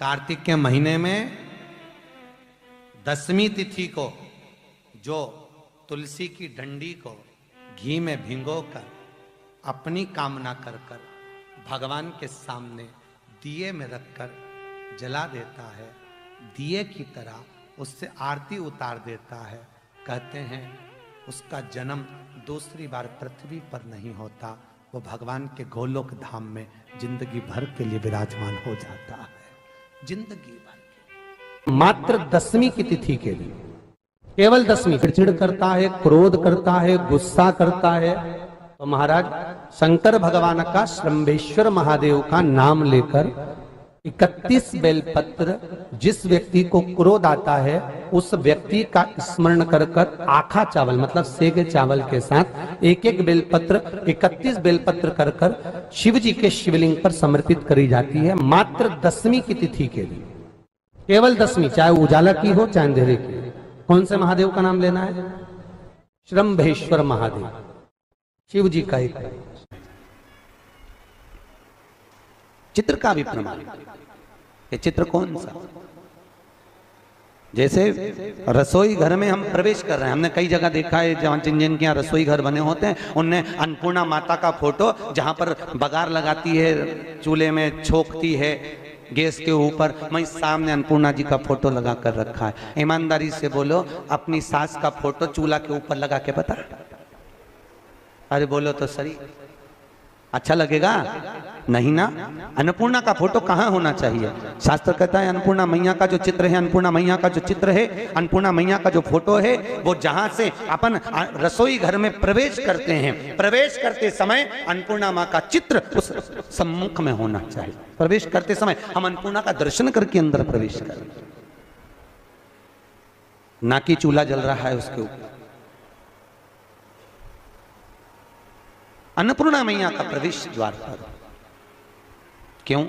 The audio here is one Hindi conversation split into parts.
कार्तिक के महीने में 10वीं तिथि को जो तुलसी की डंडी को घी में भिगोकर अपनी कामना कर कर भगवान के सामने दिए में रखकर जला देता है, दिए की तरह उससे आरती उतार देता है, कहते हैं उसका जन्म दूसरी बार पृथ्वी पर नहीं होता, वो भगवान के गोलोक धाम में जिंदगी भर के लिए विराजमान हो जाता है। जिंदगी भर के मात्र 10वीं की तिथि के लिए, केवल 10वीं। चिड़चिड़ करता है, क्रोध करता है, गुस्सा करता है, तो महाराज शंकर भगवान का श्रंभेश्वर महादेव का नाम लेकर 31 बेलपत्र, जिस व्यक्ति को क्रोध आता है उस व्यक्ति का स्मरण कर कर आखा चावल मतलब सेगे चावल के साथ एक एक बेलपत्र 31 बेलपत्र कर कर शिव जी के शिवलिंग पर समर्पित करी जाती है, मात्र 10वीं की तिथि के लिए। केवल 10वीं, चाहे उजाला की हो चाहे अंधेरे की। कौन से महादेव का नाम लेना है? श्रंभेश्वर महादेव, शिव जी का एक चित्र का भी प्रमाण। ये चित्र कौन सा? जैसे रसोई घर में हम प्रवेश कर रहे हैं, हमने कई जगह देखा है जहां जिन के यहाँ रसोई घर बने होते हैं उनने अन्नपूर्णा माता का फोटो जहां पर बगार लगाती है, चूल्हे में छोकती है गैस के ऊपर, वहीं सामने अन्नपूर्णा जी का फोटो लगा कर रखा है। ईमानदारी से बोलो, अपनी सास का फोटो चूल्हा के ऊपर लगा के बता, अरे बोलो तो सही, अच्छा लगेगा? नहीं ना। अन्नपूर्णा का फोटो कहाँ होना चाहिए? शास्त्र कहता है अन्नपूर्णा मैया का जो चित्र है, अन्नपूर्णा मैया का जो चित्र है, अन्नपूर्णा मैया का जो फोटो है, वो जहां से अपन रसोई घर में प्रवेश करते हैं, प्रवेश करते समय अन्नपूर्णा माँ का चित्र उस सम्मुख में होना चाहिए। प्रवेश करते समय हम अन्नपूर्णा का दर्शन करके अंदर प्रवेश करें, ना कि चूल्हा जल रहा है उसके ऊपर। अन्नपूर्णा मैया का प्रवेश द्वार पर क्यों?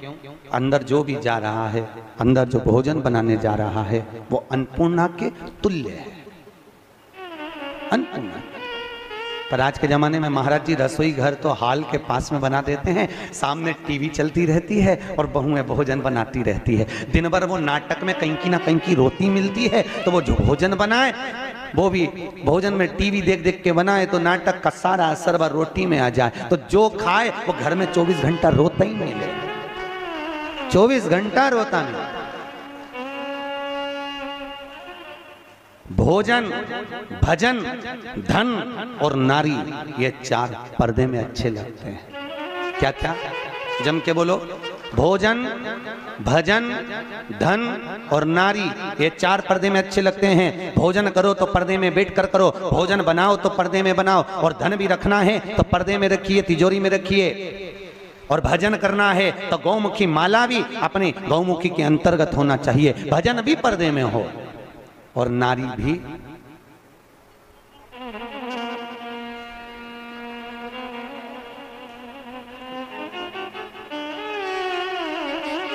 अंदर जो भी जा रहा है, अंदर जो भोजन बनाने जा रहा है वो अन्नपूर्णा के तुल्य है, अन्नपूर्णा। पर आज के जमाने में महाराज जी रसोई घर तो हॉल के पास में बना देते हैं, सामने टीवी चलती रहती है और बहुएं भोजन बनाती रहती है। दिन भर वो नाटक में कहीं की ना कहीं की रोटी मिलती है, तो वो जो भोजन बनाए वो भी भोजन में टीवी देख देख के बनाए तो नाटक का सारा असर वह रोटी में आ जाए, तो जो खाए वो घर में 24 घंटा रोता ही नहीं, 24 घंटा रोता नहीं। भोजन, भजन, धन और नारी, ये 4 पर्दे में अच्छे लगते हैं। क्या क्या? जम के बोलो। भोजन, भजन, धन और नारी, ये 4 पर्दे में अच्छे लगते हैं। भोजन करो तो पर्दे में बैठ कर करो, भोजन बनाओ तो पर्दे में बनाओ, और धन भी रखना है तो पर्दे में रखिए, तिजोरी में रखिए। और भजन करना है तो गौमुखी माला भी अपने गौमुखी के अंतर्गत होना चाहिए, भजन भी पर्दे में हो और नारी भी।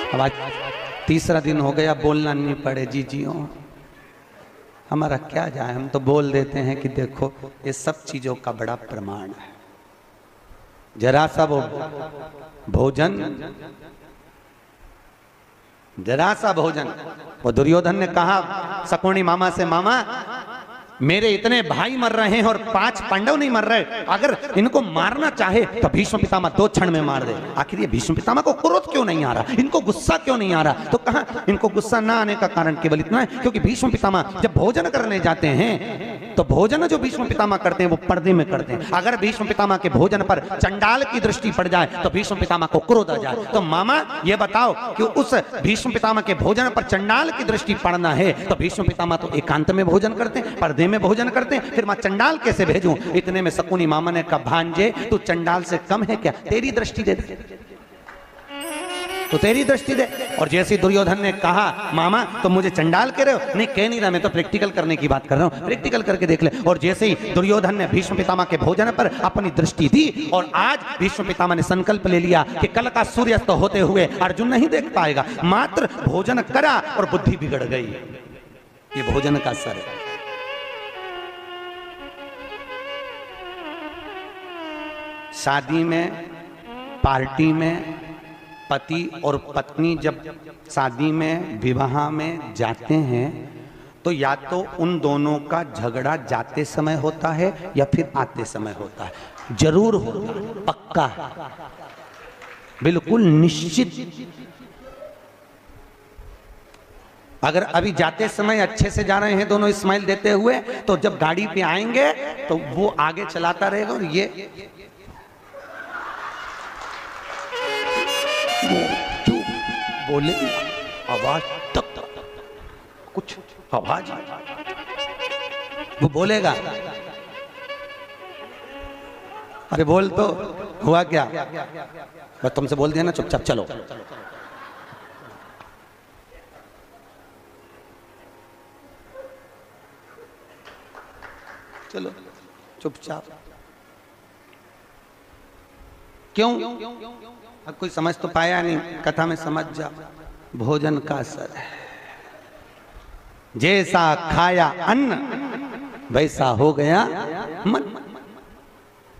अब आज 3रा दिन हो गया, बोलना नहीं पड़े जी जियो, हमारा क्या जाए, हम तो बोल देते हैं कि देखो ये सब चीजों का बड़ा प्रमाण है। जरा सा वो भोजन, जरा सा भोजन, वो दुर्योधन ने कहा शकुनी मामा से, मामा मेरे इतने भाई मर रहे हैं और 5 पांडव नहीं मर रहे, अगर इनको मारना चाहे तो भीष्म पितामह 2 क्षण में मार दे। आखिर ये भीष्म पितामह को क्रोध क्यों नहीं आ रहा, इनको गुस्सा क्यों नहीं आ रहा? तो कहा इनको गुस्सा ना आने का कारण केवल इतना है क्योंकि भीष्म पितामह जब भोजन करने जाते हैं तो भोजन जो भीष्म पितामह करते हैं वो पर्दे में करते हैं। अगर भीष्म पितामह के भोजन पर चंडाल की दृष्टि पड़ जाए तो भीष्म पितामह को क्रोध आ जाए। तो मामा ये बताओ कि उस भीष्म पितामह के भोजन पर चंडाल की दृष्टि पड़ना है तो भीष्म पितामह तो एकांत में भोजन करते हैं, पर्दे में भोजन करते हैं, फिर मैं चंडाल कैसे भेजूं? इतने में शकुनी मामा ने कहा भांजे तू चंडाल से कम है क्या, तेरी दृष्टि दे दे, तो तेरी दृष्टि दे। और जैसे दुर्योधन ने कहा मामा तो मुझे चंडाल कह रहे हो, नहीं कह नहीं रहा, मैं तो प्रैक्टिकल करने की बात कर रहा हूं, प्रैक्टिकल करके देख ले। और जैसे ही दुर्योधन ने भीष्म पितामह के भोजन पर अपनी दृष्टि दी और आज भीष्म पितामह ने संकल्प ले लिया कि कल का सूर्यास्त होते हुए अर्जुन नहीं देख पाएगा, मात्र भोजन करा और बुद्धि बिगड़ गई। ये भोजन का असर है। शादी में, पार्टी में पति और पत्नी जब शादी में विवाह में जाते हैं तो या तो उन दोनों का झगड़ा जाते समय होता है या फिर आते समय होता है। जरूर होता है, पक्का है, बिल्कुल निश्चित। अगर अभी जाते समय अच्छे से जा रहे हैं दोनों स्माइल देते हुए, तो जब गाड़ी पे आएंगे तो वो आगे चलाता रहेगा और ये बोले आवाज तक कुछ आवाज वो बोलेगा, अरे बोल तो हुआ क्या, मैं तुमसे बोल दिया ना चुपचाप चलो। चलो चुपचाप क्यों? अब कोई समझ तो पाया नहीं, कथा में समझ जा। भोजन का असर है, जैसा खाया अन्न वैसा हो गया मन।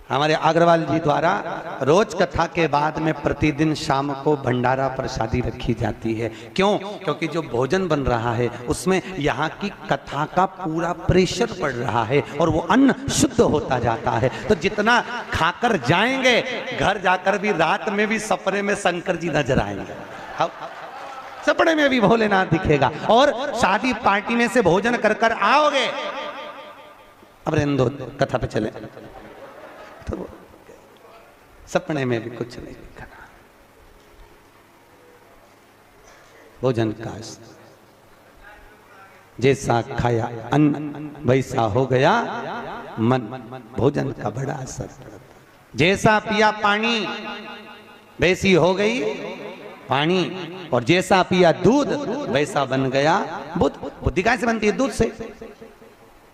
हमारे अग्रवाल जी द्वारा रोज कथा के बाद में प्रतिदिन शाम को भंडारा प्रसादी रखी जाती है। क्यों? क्योंकि जो भोजन बन रहा है उसमें यहाँ की कथा का पूरा प्रेशर पड़ रहा है और वो अन्न शुद्ध होता जाता है। तो जितना खाकर जाएंगे घर जाकर भी रात में भी सपने में शंकर जी नजर आएंगे, सपने में भी भोलेनाथ दिखेगा। और शादी पार्टी में से भोजन कर कर आओगे, अब रेंदो कथा पे चले, तो सपने में भी कुछ नहीं दिखना। भोजन का जैसा खाया अन्न वैसा हो गया मन। भोजन का बड़ा असर पड़ता। जैसा पिया पानी वैसी हो गई पानी, और जैसा पिया दूध वैसा बन गया बुद्ध। बुद्धि कैसे बनती है? दूध से।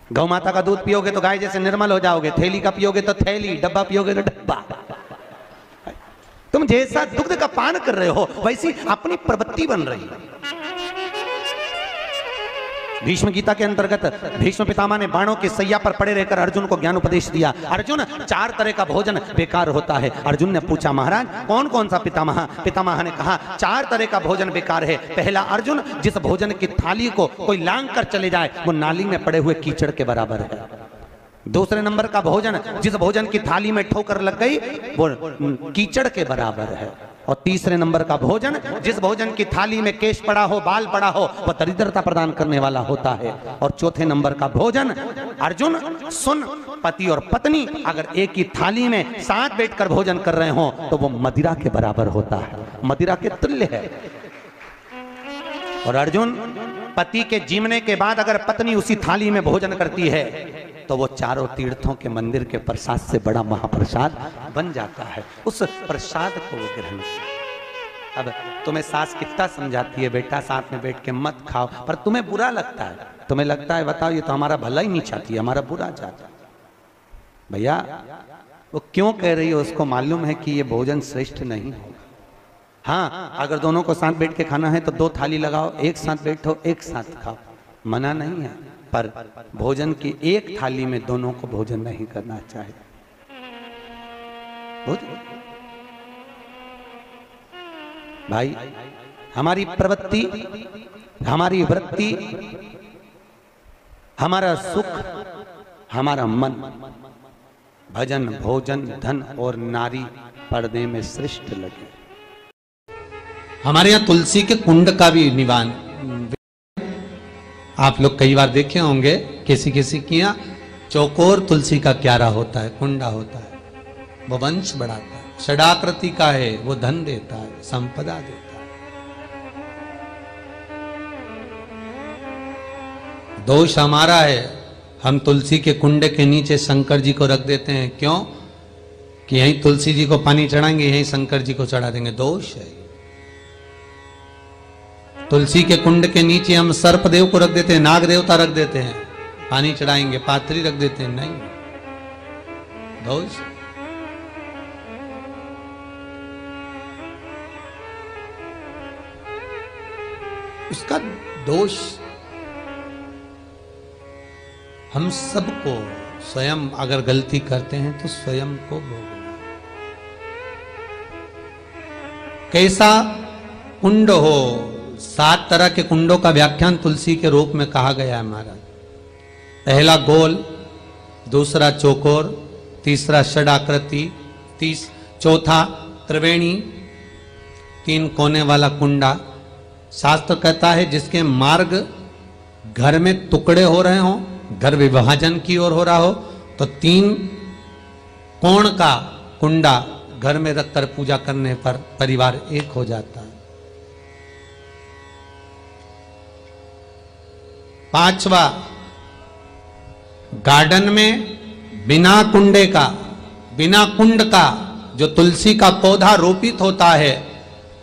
गौ माता का दूध पियोगे तो गाय जैसे निर्मल हो जाओगे, थैली का पियोगे तो थैली, डब्बा पियोगे तो डब्बा। तुम जैसा दुग्ध का पान कर रहे हो वैसी अपनी प्रवृत्ति बन रही है। भीष्म गीता के अंतर्गत भीष्म पितामह ने बाणों के सैया पर पड़े रहकर अर्जुन को ज्ञान उपदेश दिया। अर्जुन, 4 तरह का भोजन बेकार होता है। अर्जुन ने पूछा, महाराज कौन कौन सा पितामह? पितामह ने कहा 4 तरह का भोजन बेकार है। पहला, अर्जुन, जिस भोजन की थाली को कोई लांग कर चले जाए वो नाली में पड़े हुए कीचड़ के बराबर है। दूसरे नंबर का भोजन, जिस भोजन की थाली में ठोकर लग गई वो कीचड़ के बराबर है। और तीसरे नंबर का भोजन, जिस भोजन की थाली में केश पड़ा हो, बाल पड़ा हो, वह दरिद्रता प्रदान करने वाला होता है। और चौथे नंबर का भोजन, अर्जुन सुन, पति और पत्नी अगर एक ही थाली में साथ बैठकर भोजन कर रहे हो तो वो मदिरा के बराबर होता है, मदिरा के तुल्य है। और अर्जुन, पति के जीवने के बाद अगर पत्नी उसी थाली में भोजन करती है तो वो चारों तीर्थों के मंदिर के प्रसाद से बड़ा महाप्रसाद बन जाता है। उस प्रसाद को वो ग्रहण किया। अब तुम्हें सास कितना समझाती है, बेटा साथ में बैठ के मत खाओ, पर तुम्हें बुरा लगता है। तुम्हें लगता है बताओ ये तो हमारा भला ही नहीं चाहती है, हमारा बुरा चाहता है। भैया वो क्यों कह रही है उसको मालूम है कि ये भोजन श्रेष्ठ नहीं होगा। हाँ, अगर दोनों को साथ बैठ के खाना है तो 2 थाली लगाओ, एक साथ बैठो, एक साथ खाओ, मना नहीं है। पर भोजन की एक थाली में दोनों को भोजन नहीं करना चाहिए। भाई, हमारी प्रवृत्ति, हमारी वृत्ति, हमारा सुख, हमारा मन भजन, भोजन, धन और नारी पर्दे में श्रेष्ठ लगे। हमारे यहाँ तुलसी के कुंड का भी निवान आप लोग कई बार देखे होंगे, किसी किसी के यहाँ चौकोर तुलसी का क्यारा होता है, कुंडा होता है, वो वंश बढ़ाता है। षडाकृति का है, वो धन देता है, संपदा देता है। दोष हमारा है, हम तुलसी के कुंडे के नीचे शंकर जी को रख देते हैं। क्यों? कि यहीं तुलसी जी को पानी चढ़ाएंगे, यहीं शंकर जी को चढ़ा देंगे। दोष है। तुलसी के कुंड के नीचे हम सर्पदेव को रख देते हैं, नाग देवता रख देते हैं, पानी चढ़ाएंगे, पात्री रख देते हैं। नहीं, दोष। उसका दोष हम सबको, स्वयं अगर गलती करते हैं तो स्वयं को भोगना। कैसा कुंड हो। 7 तरह के कुंडों का व्याख्यान तुलसी के रूप में कहा गया है महाराज। पहला गोल, दूसरा चौकोर, तीसरा षडाकृति, चौथा त्रिवेणी, 3 कोने वाला कुंडा। शास्त्र कहता है जिसके मार्ग घर में टुकड़े हो रहे हो, घर विभाजन की ओर हो रहा हो, तो 3 कोण का कुंडा घर में रखकर पूजा करने पर परिवार एक हो जाता है। 5वां, गार्डन में बिना कुंडे का, बिना कुंड का जो तुलसी का पौधा रोपित होता है,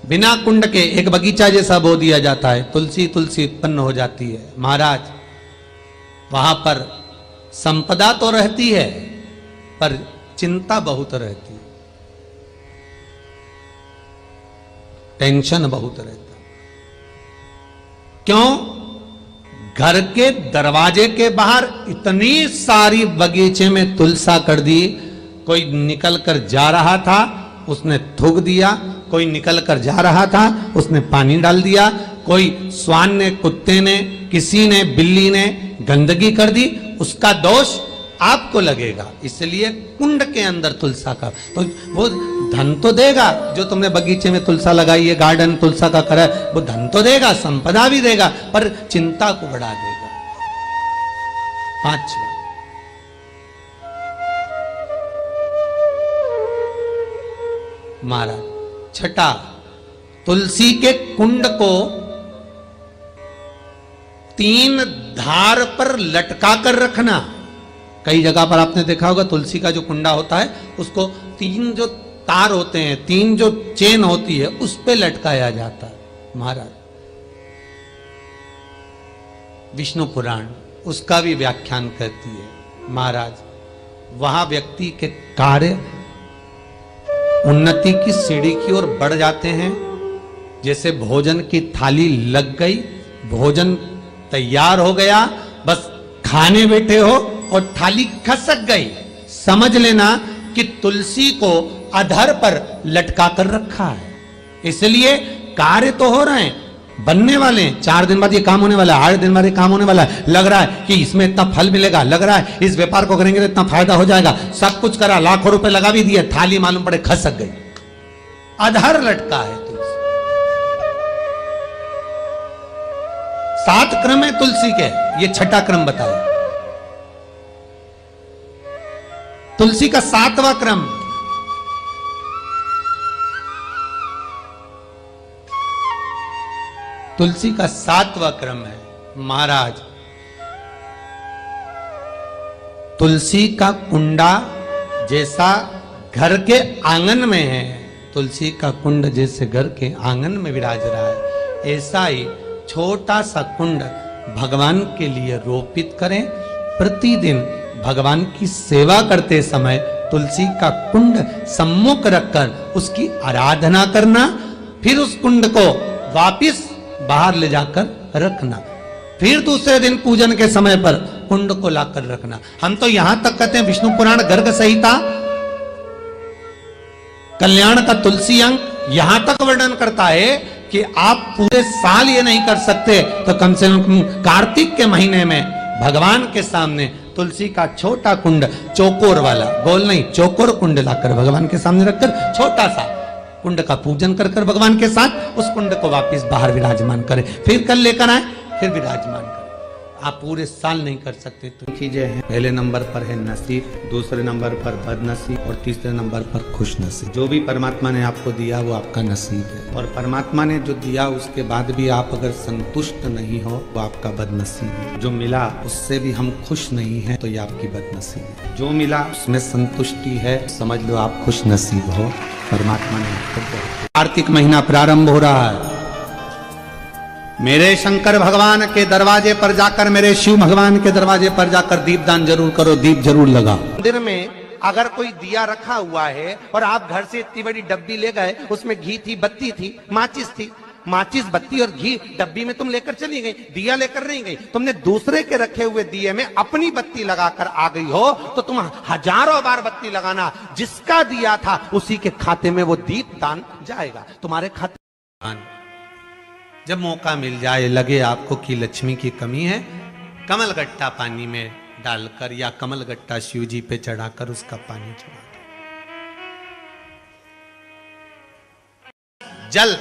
बिना कुंड के एक बगीचा जैसा बो दिया जाता है, तुलसी तुलसी उत्पन्न हो जाती है। महाराज वहां पर संपदा तो रहती है पर चिंता बहुत रहती है, टेंशन बहुत रहता है। क्यों? घर के दरवाजे के बाहर इतनी सारी बगीचे में तुलसा कर दी। कोई निकल कर जा रहा था उसने थूक दिया, कोई निकल कर जा रहा था उसने पानी डाल दिया, कोई श्वान ने, कुत्ते ने, किसी ने, बिल्ली ने गंदगी कर दी, उसका दोष आपको लगेगा। इसलिए कुंड के अंदर तुलसा का, तो वो धन तो देगा जो तुमने बगीचे में तुलसा लगाई है, गार्डन तुलसा का करा है, वो धन तो देगा, संपदा भी देगा, पर चिंता को बढ़ा देगा। 5वां, महाराज 6, तुलसी के कुंड को 3 धार पर लटका कर रखना। कई जगह पर आपने देखा होगा तुलसी का जो कुंडा होता है उसको 3 जो तार होते हैं, 3 जो चेन होती है उस पे लटकाया जाता है। महाराज विष्णु पुराण उसका भी व्याख्यान करती है। महाराज वहां व्यक्ति के कार्य उन्नति की सीढ़ी की ओर बढ़ जाते हैं। जैसे भोजन की थाली लग गई, भोजन तैयार हो गया, बस खाने बैठे हो और थाली खसक गई, समझ लेना कि तुलसी को अधर पर लटका कर रखा है। इसलिए कार्य तो हो रहे हैं, बनने वाले हैं, 4 दिन बाद ये काम होने वाला है, 8 दिन बाद ये काम होने वाला है, लग रहा है कि इसमें इतना फल मिलेगा, लग रहा है इस व्यापार को करेंगे तो इतना फायदा हो जाएगा, सब कुछ करा, लाखों रुपए लगा भी दिए, थाली मालूम पड़े खसक गई, अधर लटका है तुलसी। 7 क्रम है तुलसी के, ये 6ठा क्रम बताया। तुलसी का 7वां क्रम, तुलसी का 7वां क्रम है। महाराज तुलसी का कुंडा जैसा घर के आंगन में है, तुलसी का कुंड जैसे घर के आंगन में विराज रहा है, ऐसा ही छोटा सा कुंड भगवान के लिए रोपित करें। प्रतिदिन भगवान की सेवा करते समय तुलसी का कुंड सम्मुख रखकर उसकी आराधना करना, फिर उस कुंड को वापिस बाहर ले जाकर रखना, फिर दूसरे दिन पूजन के समय पर कुंड को लाकर रखना। हम तो यहां तक कहते हैं विष्णु पुराण गर्ग संहिता कल्याण का तुलसी अंग यहां तक वर्णन करता है कि आप पूरे साल ये नहीं कर सकते तो कम से कम कार्तिक के महीने में भगवान के सामने तुलसी का छोटा कुंड, चौकोर वाला, गोल नहीं, चौकोर कुंड लाकर भगवान के सामने रखकर छोटा सा कुंड का पूजन कर कर भगवान के साथ उस कुंड को वापस बाहर विराजमान करें, फिर कल लेकर आए, फिर विराजमान करें। आप पूरे साल नहीं कर सकते तो चीजें हैं। पहले नंबर पर है नसीब, दूसरे नंबर पर बदनसीब और तीसरे नंबर पर खुश नसीब। जो भी परमात्मा ने आपको दिया वो आपका नसीब है, और परमात्मा ने जो दिया उसके बाद भी आप अगर संतुष्ट नहीं हो वो आपका बदनसीब है। जो मिला उससे भी हम खुश नहीं है तो ये आपकी बदनसीब है। जो मिला उसमें संतुष्टि है, समझ लो आप खुश नसीब हो, परमात्मा ने आपको। कार्तिक महीना प्रारंभ हो रहा है, मेरे शंकर भगवान के दरवाजे पर जाकर, मेरे शिव भगवान के दरवाजे पर जाकर दीपदान जरूर करो, दीप जरूर लगाओ। मंदिर में अगर कोई दिया रखा हुआ है और आप घर से इतनी बड़ी डब्बी ले गए, उसमें घी थी, बत्ती थी, माचिस थी, माचिस बत्ती और घी डब्बी में तुम लेकर चली गई, दिया लेकर नहीं गई, तुमने दूसरे के रखे हुए दिए में अपनी बत्ती लगाकर आ गई हो तो तुम हजारों बार बत्ती लगाना, जिसका दिया था उसी के खाते में वो दीप दान जाएगा, तुम्हारे खाते। जब मौका मिल जाए, लगे आपको कि लक्ष्मी की कमी है, कमलगट्टा पानी में डालकर या कमलगट्टा शिव जी पे चढ़ाकर उसका पानी चढ़ा, जल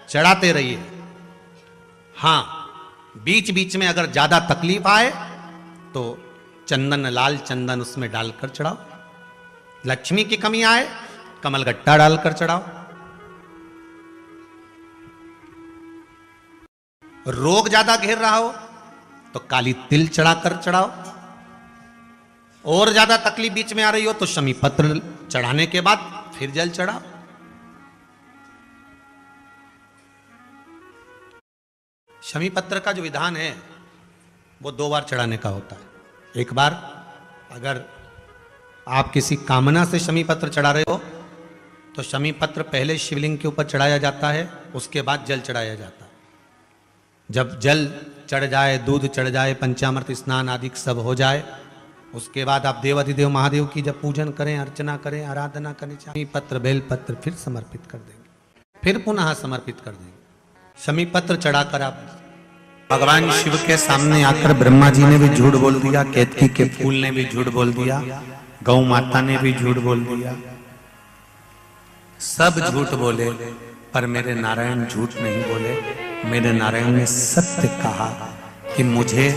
चढ़ाते रहिए। हां, बीच बीच में अगर ज्यादा तकलीफ आए तो चंदन, लाल चंदन उसमें डालकर चढ़ाओ। लक्ष्मी की कमी आए, कमलगट्टा डालकर चढ़ाओ। रोग ज्यादा घेर रहा हो तो काली तिल चढ़ाकर चढ़ाओ। और ज्यादा तकलीफ बीच में आ रही हो तो शमी पत्र चढ़ाने के बाद फिर जल चढ़ाओ। शमी पत्र का जो विधान है वो 2 बार चढ़ाने का होता है। एक बार अगर आप किसी कामना से शमी पत्र चढ़ा रहे हो तो शमी पत्र पहले शिवलिंग के ऊपर चढ़ाया जाता है, उसके बाद जल चढ़ाया जाता है। जब जल चढ़ जाए, दूध चढ़ जाए, पंचामृत स्नान आदि सब हो जाए, उसके बाद आप देवाधिदेव महादेव की जब पूजन करें, अर्चना करें, आराधना करें, शमी पत्र बेल पत्र फिर समर्पित कर देंगे, फिर पुनः समर्पित कर देंगे। शमी पत्र चढ़ाकर आप भगवान शिव के सामने आकर ब्रह्मा जी ने भी झूठ बोल दिया, केतकी के फूल ने भी झूठ बोल दिया, गौ माता ने भी झूठ बोल दिया, सब झूठ बोले, पर मेरे नारायण झूठ नहीं बोले। मेरे नारायण ने सत्य कहा कि मुझे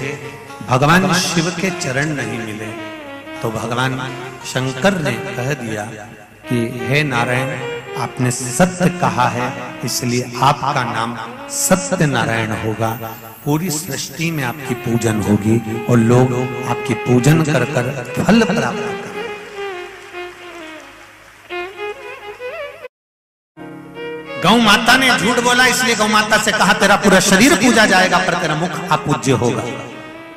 भगवान शिव के चरण नहीं मिले, तो भगवान शंकर ने कह दिया कि हे नारायण, आपने सत्य कहा है, इसलिए आपका नाम सत्य नारायण होगा। पूरी सृष्टि में आपकी पूजन होगी और लोग आपकी पूजन कर कर फल प्राप्त करेंगे। गौ माता ने झूठ बोला, इसलिए गौ माता से कहा तेरा पूरा शरीर पूजा जाएगा पर तेरा मुख अपूज्य होगा।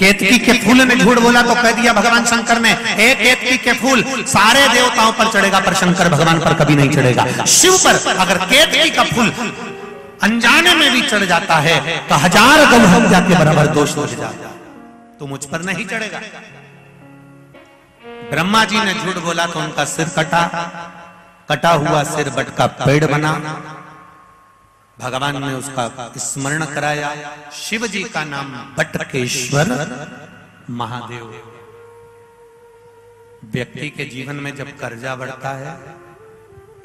केतकी के फूल ने झूठ बोला तो कह दिया भगवान शंकर ने, एक केतकी के फूल सारे देवताओं पर चढ़ेगा पर शंकर भगवान पर कभी नहीं चढ़ेगा। शिव पर अगर केतकी का फूल अनजाने में भी चढ़ जाता है तो 1000 गौ हत्या के बराबर दोष लग जाता, तो मुझ पर नहीं चढ़ेगा। ब्रह्मा जी ने झूठ बोला तो उनका सिर कटा, कटा हुआ सिर बट का पेड़ बना। भगवान ने उसका स्मरण कराया। शिव जी का नाम बटकेश्वर महादेव। व्यक्ति के जीवन में जब कर्जा बढ़ता है,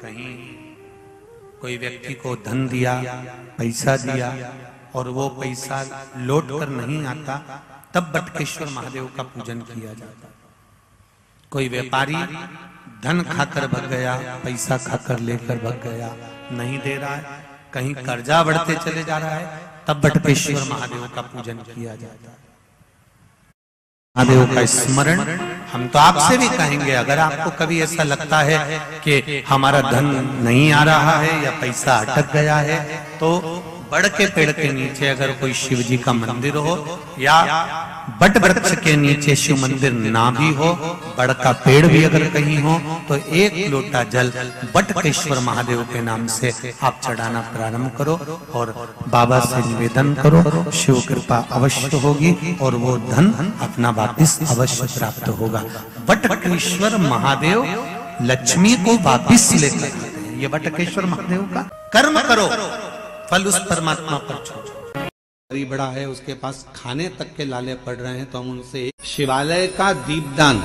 कहीं कोई व्यक्ति को धन दिया, पैसा दिया और वो पैसा लौट कर नहीं आता, तब बटकेश्वर महादेव का पूजन किया जाता। कोई व्यापारी धन खाकर भग गया, पैसा खाकर लेकर भग गया, नहीं दे रहा है, कहीं कर्जा बढ़ते चले जा रहा है, तब बटकेश्वर महादेव का पूजन किया जाता है। महादेव का स्मरण हम तो आपसे भी कहेंगे, अगर आपको कभी ऐसा लगता है कि हमारा धन नहीं आ रहा है या पैसा अटक गया है, तो बड़ के पेड़ के नीचे अगर कोई शिव जी का मंदिर हो या बट वृक्ष के नीचे शिव मंदिर ना भी हो, बड़ का पेड़ भी अगर कहीं हो, तो 1 लोटा जल बटकेश्वर महादेव के नाम से आप चढ़ाना प्रारंभ करो और बाबा से निवेदन करो। शिव कृपा अवश्य होगी और वो धन अपना वापिस अवश्य प्राप्त होगा। बटकेश्वर महादेव लक्ष्मी को वापिस लेकर आते हैं। ये बटकेश्वर महादेव का कर्म करो, फल उस परमात्मा पर छोड़ो। गरीब बड़ा है, उसके पास खाने तक के लाले पड़ रहे हैं, तो हम उनसे शिवालय का दीपदान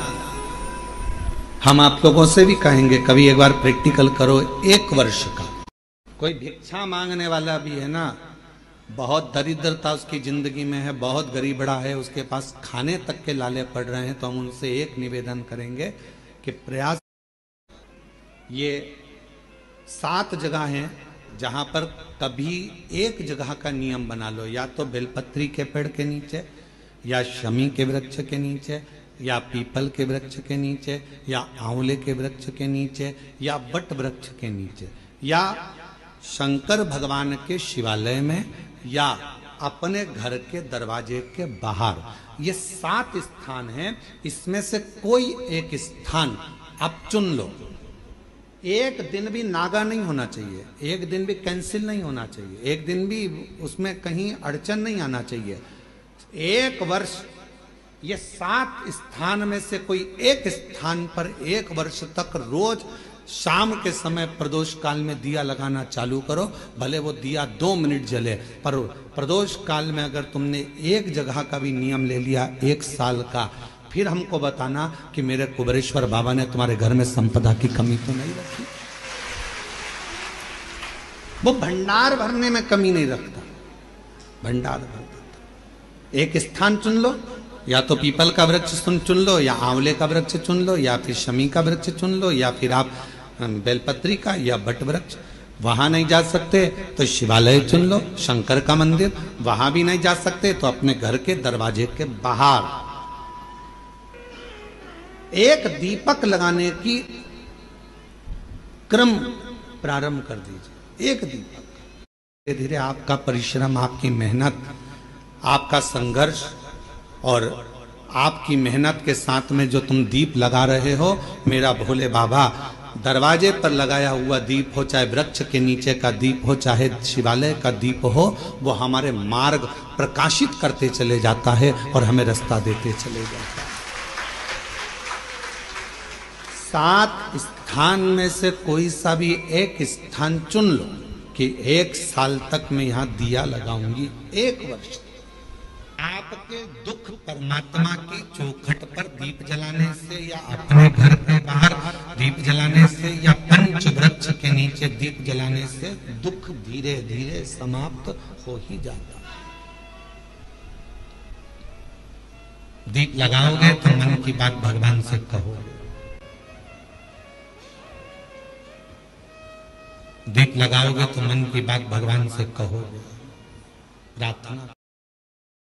हम आप लोगों से भी कहेंगे, कभी एक बार प्रैक्टिकल करो। 1 वर्ष का कोई भिक्षा मांगने वाला भी है ना, बहुत दरिद्रता उसकी जिंदगी में है, बहुत गरीब बड़ा है, उसके पास खाने तक के लाले पड़ रहे हैं, तो हम उनसे एक निवेदन करेंगे कि प्रयास, ये 7 जगह हैं जहां पर कभी एक जगह का नियम बना लो, या तो बेलपत्री के पेड़ के नीचे, या शमी के वृक्ष के नीचे, या पीपल के वृक्ष के नीचे, या आंवले के वृक्ष के नीचे, या बट वृक्ष के नीचे, या शंकर भगवान के शिवालय में, या अपने घर के दरवाजे के बाहर। ये 7 स्थान हैं, इसमें से कोई एक स्थान आप चुन लो। एक दिन भी नागा नहीं होना चाहिए, एक दिन भी कैंसिल नहीं होना चाहिए, एक दिन भी उसमें कहीं अड़चन नहीं आना चाहिए। एक वर्ष ये 7 स्थान में से कोई एक स्थान पर 1 वर्ष तक रोज शाम के समय प्रदोष काल में दिया लगाना चालू करो। भले वो दिया 2 मिनट जले, पर प्रदोष काल में अगर तुमने एक जगह का भी नियम ले लिया 1 साल का, फिर हमको बताना कि मेरे कुबेरेश्वर बाबा ने तुम्हारे घर में संपदा की कमी तो नहीं रखी। वो भंडार भरने में कमी नहीं रखता, भंडार भरता। एक स्थान चुन लो, या तो पीपल का वृक्ष चुन लो, या आंवले का वृक्ष चुन लो, या फिर शमी का वृक्ष चुन लो, या फिर आप बेलपत्री का या बट वृक्ष। वहां नहीं जा सकते तो शिवालय चुन लो, शंकर का मंदिर। वहां भी नहीं जा सकते तो अपने घर के दरवाजे के बाहर एक दीपक लगाने की क्रम प्रारंभ कर दीजिए। एक दीपक, धीरे धीरे आपका परिश्रम, आपकी मेहनत, आपका संघर्ष और आपकी मेहनत के साथ में जो तुम दीप लगा रहे हो, मेरा भोले बाबा दरवाजे पर लगाया हुआ दीप हो, चाहे वृक्ष के नीचे का दीप हो, चाहे शिवालय का दीप हो, वो हमारे मार्ग प्रकाशित करते चले जाता है और हमें रास्ता देते चले जाता है। 7 स्थान में से कोई सा भी एक स्थान चुन लो कि 1 साल तक मैं यहां दिया लगाऊंगी। 1 वर्ष आपके दुख परमात्मा की चौखट पर दीप जलाने से, या अपने घर के बाहर दीप जलाने से, या पंच वृक्ष के नीचे दीप जलाने से दुख धीरे धीरे समाप्त हो ही जाता है। दीप लगाओगे तो मन की बात भगवान से कहोगे, दीप लगाओगे तो मन की बात भगवान से कहोगे, प्रार्थना